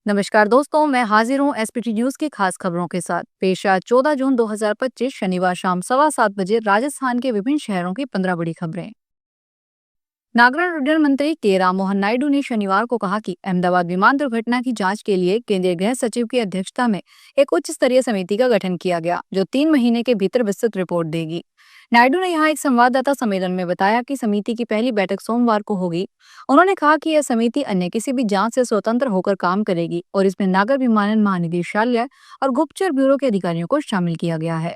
नमस्कार दोस्तों, मैं हाजिर हूँ एसपीटी न्यूज की खास खबरों के साथ। पेश आज 14 जून 2025 शनिवार शाम 7:15 राजस्थान के विभिन्न शहरों की 15 बड़ी खबरें। नागर उड्डयन मंत्री के राममोहन नायडू ने शनिवार को कहा कि अहमदाबाद विमान दुर्घटना की जांच के लिए केंद्रीय गृह सचिव की अध्यक्षता में एक उच्च स्तरीय समिति का गठन किया गया, जो 3 महीने के भीतर विस्तृत रिपोर्ट देगी। नायडू ने यहाँ एक संवाददाता सम्मेलन में बताया कि समिति की पहली बैठक सोमवार को होगी। उन्होंने कहा कि यह समिति अन्य किसी भी जांच से स्वतंत्र होकर काम करेगी और इसमें नागर विमानन महानिदेशालय और गुप्तचर ब्यूरो के अधिकारियों को शामिल किया गया है।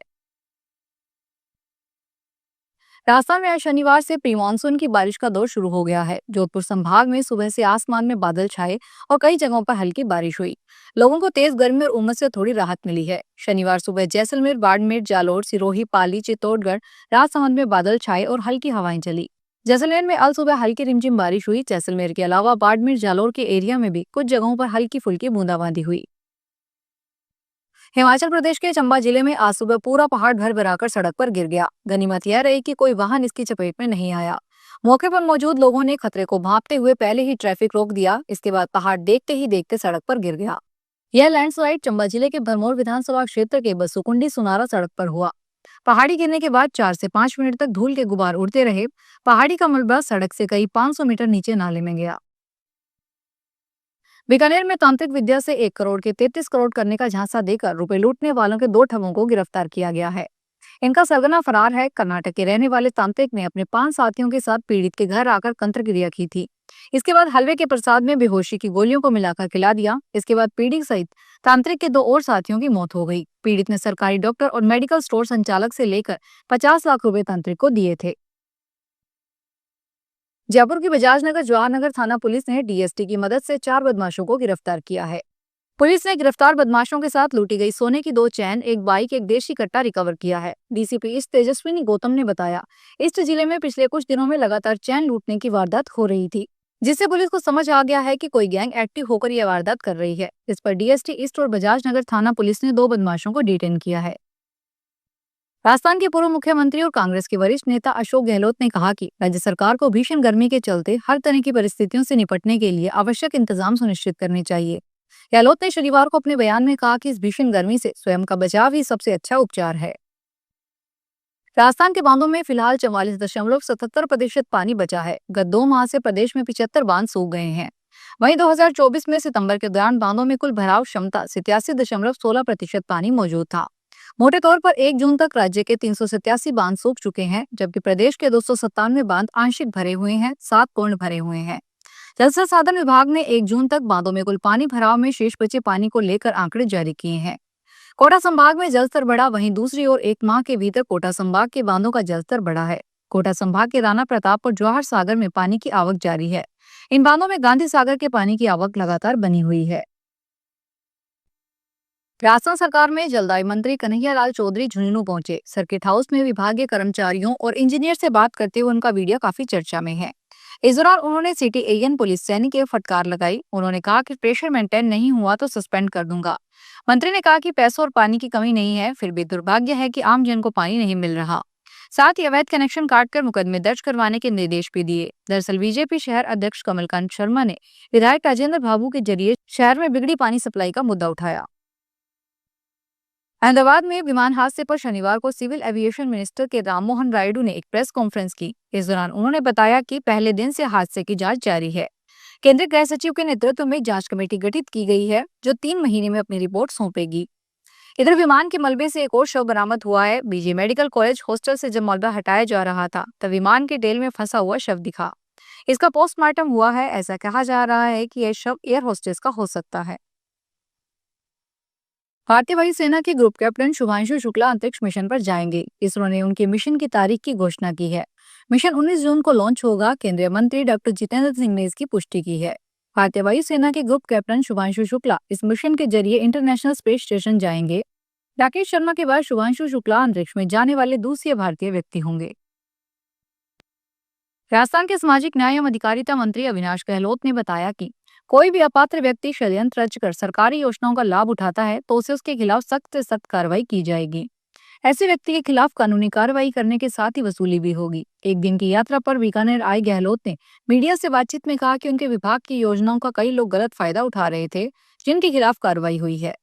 राजस्थान में आज शनिवार से प्री मानसून की बारिश का दौर शुरू हो गया है। जोधपुर संभाग में सुबह से आसमान में बादल छाए और कई जगहों पर हल्की बारिश हुई। लोगों को तेज गर्मी और उमस से थोड़ी राहत मिली है। शनिवार सुबह जैसलमेर, बाड़मेर, जालोर, सिरोही, पाली, चित्तौड़गढ़, राजसमंद में बादल छाए और हल्की हवाएं चली। जैसलमेर में अल सुबह हल्की रिमझिम बारिश हुई। जैसलमेर के अलावा बाड़मेर, जालोर के एरिया में भी कुछ जगहों पर हल्की फुल्की बूंदाबांदी हुई। हिमाचल प्रदेश के चंबा जिले में आज सुबह पूरा पहाड़ भर भराकर सड़क पर गिर गया। गनीमत यह रही कि कोई वाहन इसकी चपेट में नहीं आया। मौके पर मौजूद लोगों ने खतरे को भांपते हुए पहले ही ट्रैफिक रोक दिया। इसके बाद पहाड़ देखते ही देखते सड़क पर गिर गया। यह लैंडस्लाइड चंबा जिले के भरमौर विधानसभा क्षेत्र के बसुकुंडी सुनारा सड़क पर हुआ। पहाड़ी गिरने के बाद 4 से 5 मिनट तक धूल के गुबार उड़ते रहे। पहाड़ी का मलबा सड़क से करीब 500 मीटर नीचे नाले में गया। बीकानेर में तांत्रिक विद्या से 1 करोड़ के 33 करोड़ करने का झांसा देकर रुपए लूटने वालों के 2 ठगों को गिरफ्तार किया गया है। इनका सरगना फरार है। कर्नाटक के रहने वाले तांत्रिक ने अपने 5 साथियों के साथ पीड़ित के घर आकर तंत्र क्रिया की थी। इसके बाद हलवे के प्रसाद में बेहोशी की गोलियों को मिलाकर खिला दिया। इसके बाद पीड़ित सहित तांत्रिक के 2 और साथियों की मौत हो गई। पीड़ित ने सरकारी डॉक्टर और मेडिकल स्टोर संचालक से लेकर 50 लाख रुपए तांत्रिक को दिए थे। जयपुर की बजाज नगर जवाहर नगर थाना पुलिस ने डीएसटी की मदद से 4 बदमाशों को गिरफ्तार किया है। पुलिस ने गिरफ्तार बदमाशों के साथ लूटी गई सोने की 2 चैन, एक बाइक, एक देशी कट्टा रिकवर किया है। डीसीपी ईस्ट तेजस्विनी गौतम ने बताया, ईस्ट जिले में पिछले कुछ दिनों में लगातार चैन लूटने की वारदात हो रही थी, जिससे पुलिस को समझ आ गया है कि कोई गैंग एक्टिव होकर यह वारदात कर रही है। इस पर डीएसटी ईस्ट और बजाज नगर थाना पुलिस ने 2 बदमाशों को डिटेन किया है। राजस्थान के पूर्व मुख्यमंत्री और कांग्रेस के वरिष्ठ नेता अशोक गहलोत ने कहा कि राज्य सरकार को भीषण गर्मी के चलते हर तरह की परिस्थितियों से निपटने के लिए आवश्यक इंतजाम सुनिश्चित करने चाहिए। गहलोत ने शनिवार को अपने बयान में कहा कि इस भीषण गर्मी से स्वयं का बचाव ही सबसे अच्छा उपचार है। राजस्थान के बांधों में फिलहाल 44.77% पानी बचा है। गत 2 माह से प्रदेश में 75 बांध सूख गए हैं। वहीं 2024 में सितंबर के दौरान बांधों में कुल भराव क्षमता 87.16% पानी मौजूद था। मोटे तौर पर 1 जून तक राज्य के 387 बांध सूख चुके हैं, जबकि प्रदेश के 297 बांध आंशिक भरे हुए हैं, 7 पूर्ण भरे हुए हैं। जल संसाधन विभाग ने 1 जून तक बांधों में कुल पानी भराव में शेष बचे पानी को लेकर आंकड़े जारी किए हैं। कोटा संभाग में जलस्तर बढ़ा। वहीं दूसरी ओर 1 माह के भीतर कोटा संभाग के बांधों का जलस्तर बढ़ा है। कोटा संभाग के राणा प्रताप और जवाहर सागर में पानी की आवक जारी है। इन बांधों में गांधी सागर के पानी की आवक लगातार बनी हुई है। राजस्थान सरकार में जलदाय मंत्री कन्हैया लाल चौधरी झुंझुनू पहुंचे। सर्किट हाउस में विभागीय कर्मचारियों और इंजीनियर से बात करते हुए उनका वीडियो काफी चर्चा में है। इस दौरान उन्होंने सीटीएएन पुलिस सैनिक के फटकार लगाई। उन्होंने कहा कि प्रेशर मेंटेन नहीं हुआ तो सस्पेंड कर दूंगा। मंत्री ने कहा कि पैसों और पानी की कमी नहीं है, फिर भी दुर्भाग्य है कि आम जन को पानी नहीं मिल रहा। साथ ही अवैध कनेक्शन काटकर मुकदमे दर्ज करवाने के निर्देश भी दिए। दरअसल बीजेपी शहर अध्यक्ष कमलकांत शर्मा ने विधायक राजेंद्र बाबू के जरिए शहर में बिगड़ी पानी सप्लाई का मुद्दा उठाया। अहमदाबाद में विमान हादसे पर शनिवार को सिविल एविएशन मिनिस्टर के राममोहन नायडू ने एक प्रेस कॉन्फ्रेंस की। इस दौरान उन्होंने बताया कि पहले दिन से हादसे की जांच जारी है। केंद्रीय गृह सचिव के नेतृत्व में जांच कमेटी गठित की गई है, जो 3 महीने में अपनी रिपोर्ट सौंपेगी। इधर विमान के मलबे से एक और शव बरामद हुआ है। बीजे मेडिकल कॉलेज हॉस्टल से जब मलबा हटाया जा रहा था, तब विमान के टेल में फंसा हुआ शव दिखा। इसका पोस्टमार्टम हुआ है। ऐसा कहा जा रहा है कि यह शव एयर होस्टेस का हो सकता है। भारतीय वायुसेना के ग्रुप कैप्टन शुभांशु शुक्ला अंतरिक्ष मिशन पर जाएंगे। इसरो ने उनके मिशन की तारीख की घोषणा की है। मिशन 19 जून को लॉन्च होगा। केंद्रीय मंत्री डॉक्टर जितेंद्र सिंह ने इसकी पुष्टि की है। भारतीय वायुसेना के ग्रुप कैप्टन शुभांशु शुक्ला इस मिशन के जरिए इंटरनेशनल स्पेस स्टेशन जाएंगे। राकेश शर्मा के बाद शुभांशु शुक्ला अंतरिक्ष में जाने वाले दूसरे भारतीय व्यक्ति होंगे। राजस्थान के सामाजिक न्याय एवं अधिकारिता मंत्री अविनाश गहलोत ने बताया कि कोई भी अपात्र व्यक्ति षड्यंत्र रचकर सरकारी योजनाओं का लाभ उठाता है तो उसे उसके खिलाफ सख्त से सख्त कार्रवाई की जाएगी। ऐसे व्यक्ति के खिलाफ कानूनी कार्रवाई करने के साथ ही वसूली भी होगी। एक दिन की यात्रा पर बीकानेर आए गहलोत ने मीडिया से बातचीत में कहा कि उनके विभाग की योजनाओं का कई लोग गलत फायदा उठा रहे थे, जिनके खिलाफ कार्रवाई हुई है।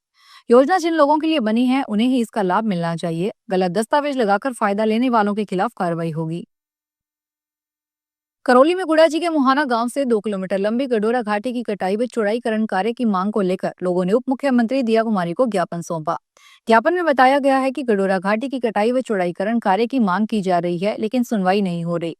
योजना जिन लोगों के लिए बनी है उन्हें ही इसका लाभ मिलना चाहिए। गलत दस्तावेज लगाकर फायदा लेने वालों के खिलाफ कार्रवाई होगी। करौली में गुड़ाजी के मुहाना गांव से 2 किलोमीटर लंबी गडोरा घाटी की कटाई व चौड़ाईकरण कार्य की मांग को लेकर लोगों ने उप मुख्यमंत्री दिया कुमारी को ज्ञापन सौंपा। ज्ञापन में बताया गया है कि गडोरा घाटी की कटाई व चौड़ाईकरण कार्य की मांग की जा रही है, लेकिन सुनवाई नहीं हो रही।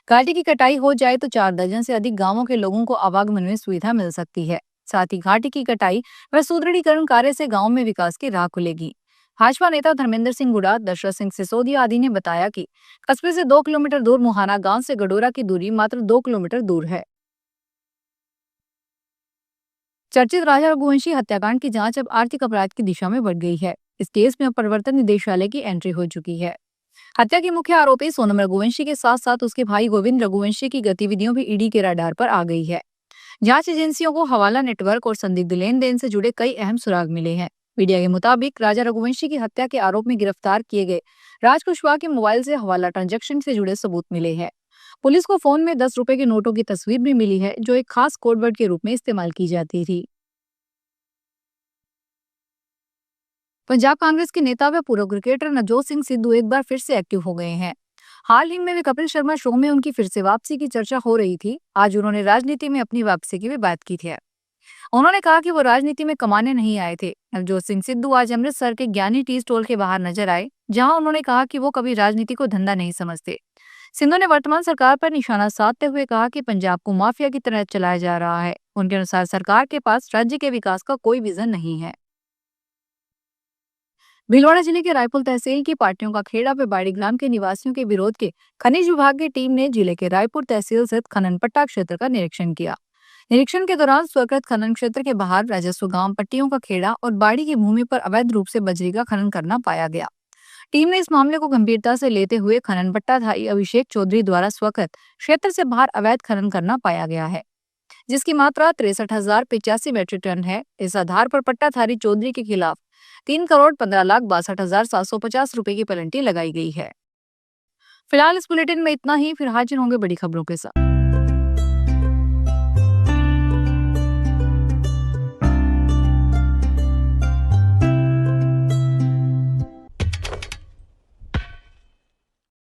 घाटी की कटाई हो जाए तो 4 दर्जन से अधिक गाँवों के लोगों को आवागमन में सुविधा मिल सकती है। साथ ही घाटी की कटाई व सुदृढ़ीकरण कार्य से गाँव में विकास की राह खुलेगी। भाजपा नेता धर्मेंद्र सिंह गुडा, दशरथ सिंह सिसोदिया आदि ने बताया कि कस्बे से 2 किलोमीटर दूर मुहाना गांव से गडोरा की दूरी मात्र 2 किलोमीटर दूर है। चर्चित राजा रघुवंशी हत्याकांड की जांच अब आर्थिक अपराध की दिशा में बढ़ गई है। इस केस में अब प्रवर्तन निदेशालय की एंट्री हो चुकी है। हत्या के मुख्य आरोपी सोनम रघुवंशी के साथ साथ उसके भाई गोविंद रघुवंशी की गतिविधियों भी ईडी के रडार पर आ गई है। जांच एजेंसियों को हवाला नेटवर्क और संदिग्ध लेन देन से जुड़े कई अहम सुराग मिले हैं। मीडिया के मुताबिक राजा रघुवंशी की हत्या के आरोप में गिरफ्तार किए गए राज कुशवाहा के मोबाइल से हवाला ट्रांजैक्शन से जुड़े सबूत मिले हैं। पुलिस को फोन में 10 रुपए के नोटों की तस्वीर भी मिली है, जो एक खास कोडवर्ड के रूप में इस्तेमाल की जाती थी। पंजाब कांग्रेस के नेता व पूर्व क्रिकेटर नवजोत सिंह सिद्धू एक बार फिर से एक्टिव हो गए हैं। हाल ही में वे कपिल शर्मा शो में उनकी फिर से वापसी की चर्चा हो रही थी। आज उन्होंने राजनीति में अपनी वापसी की भी बात की थी। उन्होंने कहा कि वो राजनीति में कमाने नहीं आए थे। नवजोत सिंह सिद्धू आज अमृतसर के ज्ञानी टी स्टॉल के बाहर नजर आए, जहां उन्होंने कहा कि वो कभी राजनीति को धंधा नहीं समझते। सिद्धू ने वर्तमान सरकार पर निशाना साधते हुए कहा कि पंजाब को माफिया की तरह चलाया जा रहा है। उनके अनुसार सरकार के पास राज्य के विकास का कोई विजन नहीं है। भीलवाड़ा जिले के रायपुर तहसील की पार्टियों का खेड़ा व बाड़ी ग्राम के निवासियों के विरोध के खनिज विभाग की टीम ने जिले के रायपुर तहसील स्थित खनन पट्टा क्षेत्र का निरीक्षण किया। निरीक्षण के दौरान स्वीकृत खनन क्षेत्र के बाहर राजस्व गांव पट्टियों का खेड़ा और बाड़ी की भूमि पर अवैध रूप से बजरी का खनन करना पाया गया। टीम ने इस मामले को गंभीरता से लेते हुए खनन पट्टाधारी अभिषेक चौधरी द्वारा स्वीकृत क्षेत्र से बाहर अवैध खनन करना पाया गया है, जिसकी मात्रा 63,085 मीट्रिक टन है। इस आधार पर पट्टाधारी चौधरी के खिलाफ 3,15,62,750 रुपए की पेनल्टी लगाई गई है। फिलहाल इस बुलेटिन में इतना ही, फिर हाजिर होंगे बड़ी खबरों के साथ।